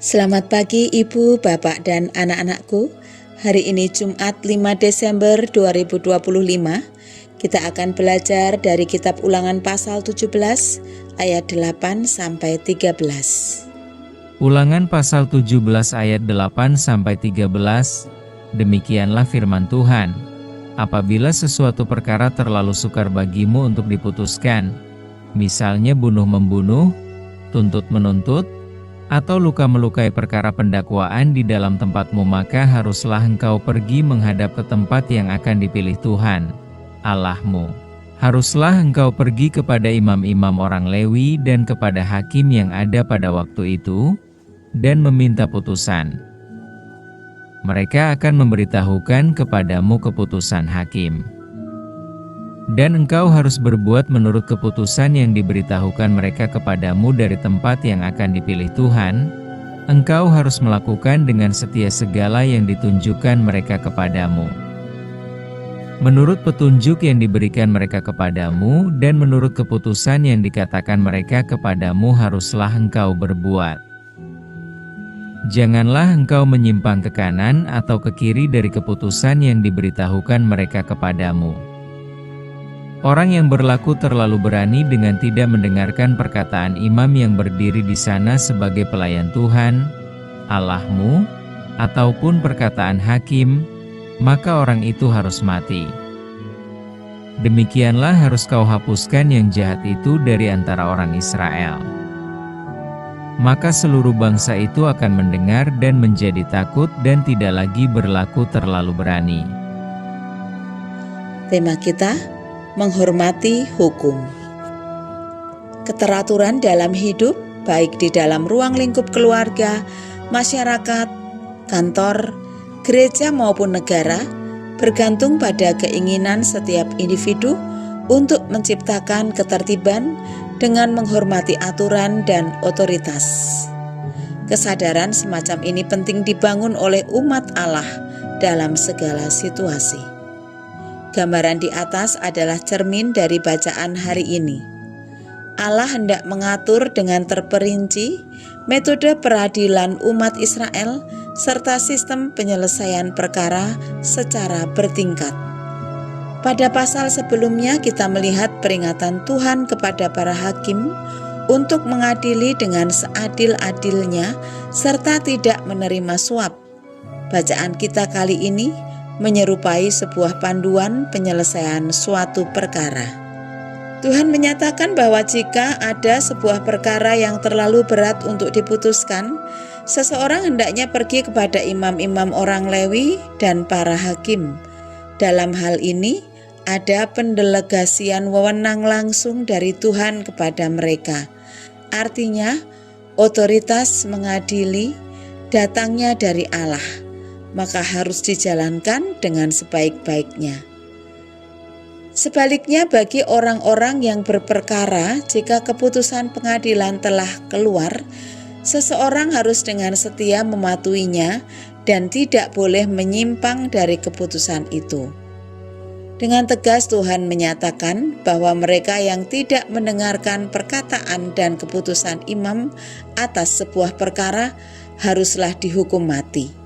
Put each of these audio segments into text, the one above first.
Selamat pagi Ibu, Bapak, dan anak-anakku. Hari ini Jumat 5 Desember 2025. Kita akan belajar dari kitab Ulangan pasal 17 ayat 8 sampai 13. Ulangan pasal 17 ayat 8 sampai 13. Demikianlah firman Tuhan. Apabila sesuatu perkara terlalu sukar bagimu untuk diputuskan, misalnya bunuh-membunuh, tuntut-menuntut, atau luka-melukai perkara pendakwaan di dalam tempatmu, maka haruslah engkau pergi menghadap ke tempat yang akan dipilih Tuhan, Allahmu. Haruslah engkau pergi kepada imam-imam orang Lewi dan kepada hakim yang ada pada waktu itu, dan meminta putusan. Mereka akan memberitahukan kepadamu keputusan hakim. Dan engkau harus berbuat menurut keputusan yang diberitahukan mereka kepadamu dari tempat yang akan dipilih Tuhan. Engkau harus melakukan dengan setia segala yang ditunjukkan mereka kepadamu. Menurut petunjuk yang diberikan mereka kepadamu dan menurut keputusan yang dikatakan mereka kepadamu haruslah engkau berbuat. Janganlah engkau menyimpang ke kanan atau ke kiri dari keputusan yang diberitahukan mereka kepadamu. Orang yang berlaku terlalu berani dengan tidak mendengarkan perkataan imam yang berdiri di sana sebagai pelayan Tuhan, Allahmu, ataupun perkataan hakim, maka orang itu harus mati. Demikianlah harus kau hapuskan yang jahat itu dari antara orang Israel. Maka seluruh bangsa itu akan mendengar dan menjadi takut dan tidak lagi berlaku terlalu berani. Tema kita, menghormati hukum. Keteraturan dalam hidup, baik di dalam ruang lingkup keluarga, masyarakat, kantor, gereja maupun negara, bergantung pada keinginan setiap individu untuk menciptakan ketertiban dengan menghormati aturan dan otoritas. Kesadaran semacam ini penting dibangun oleh umat Allah dalam segala situasi. Gambaran di atas adalah cermin dari bacaan hari ini. Allah hendak mengatur dengan terperinci metode peradilan umat Israel serta sistem penyelesaian perkara secara bertingkat. Pada pasal sebelumnya kita melihat peringatan Tuhan kepada para hakim untuk mengadili dengan seadil-adilnya serta tidak menerima suap. Bacaan kita kali ini menyerupai sebuah panduan penyelesaian suatu perkara. Tuhan menyatakan bahwa jika ada sebuah perkara yang terlalu berat untuk diputuskan, seseorang hendaknya pergi kepada imam-imam orang Lewi dan para hakim. Dalam hal ini, ada pendelegasian wewenang langsung dari Tuhan kepada mereka. Artinya, otoritas mengadili datangnya dari Allah, maka harus dijalankan dengan sebaik-baiknya. Sebaliknya bagi orang-orang yang berperkara, jika keputusan pengadilan telah keluar, seseorang harus dengan setia mematuhinya dan tidak boleh menyimpang dari keputusan itu. Dengan tegas Tuhan menyatakan bahwa mereka yang tidak mendengarkan perkataan dan keputusan imam atas sebuah perkara haruslah dihukum mati.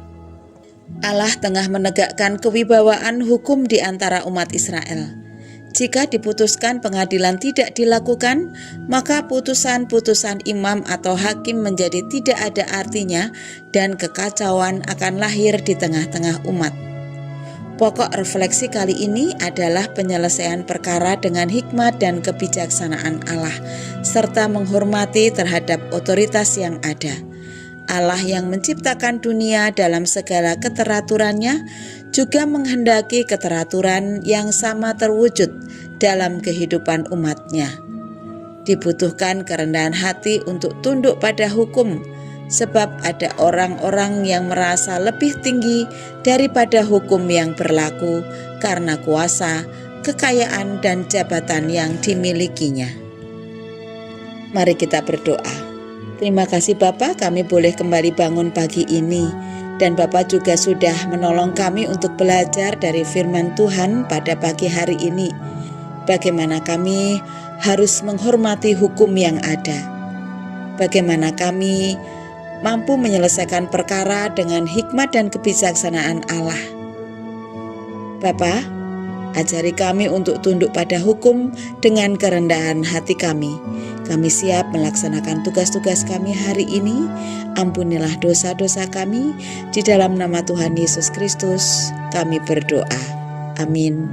Allah tengah menegakkan kewibawaan hukum di antara umat Israel. Jika diputuskan pengadilan tidak dilakukan, maka putusan-putusan imam atau hakim menjadi tidak ada artinya dan kekacauan akan lahir di tengah-tengah umat. Pokok refleksi kali ini adalah penyelesaian perkara dengan hikmat dan kebijaksanaan Allah, serta menghormati terhadap otoritas yang ada. Allah yang menciptakan dunia dalam segala keteraturannya juga menghendaki keteraturan yang sama terwujud dalam kehidupan umatnya. Dibutuhkan kerendahan hati untuk tunduk pada hukum, sebab ada orang-orang yang merasa lebih tinggi daripada hukum yang berlaku karena kuasa, kekayaan, dan jabatan yang dimilikinya. Mari kita berdoa. Terima kasih Bapa, kami boleh kembali bangun pagi ini. Dan Bapak juga sudah menolong kami untuk belajar dari firman Tuhan pada pagi hari ini. Bagaimana kami harus menghormati hukum yang ada. Bagaimana kami mampu menyelesaikan perkara dengan hikmat dan kebijaksanaan Allah. Bapa, ajari kami untuk tunduk pada hukum dengan kerendahan hati kami. Kami siap melaksanakan tugas-tugas kami hari ini. Ampunilah dosa-dosa kami. Di dalam nama Tuhan Yesus Kristus kami berdoa. Amin.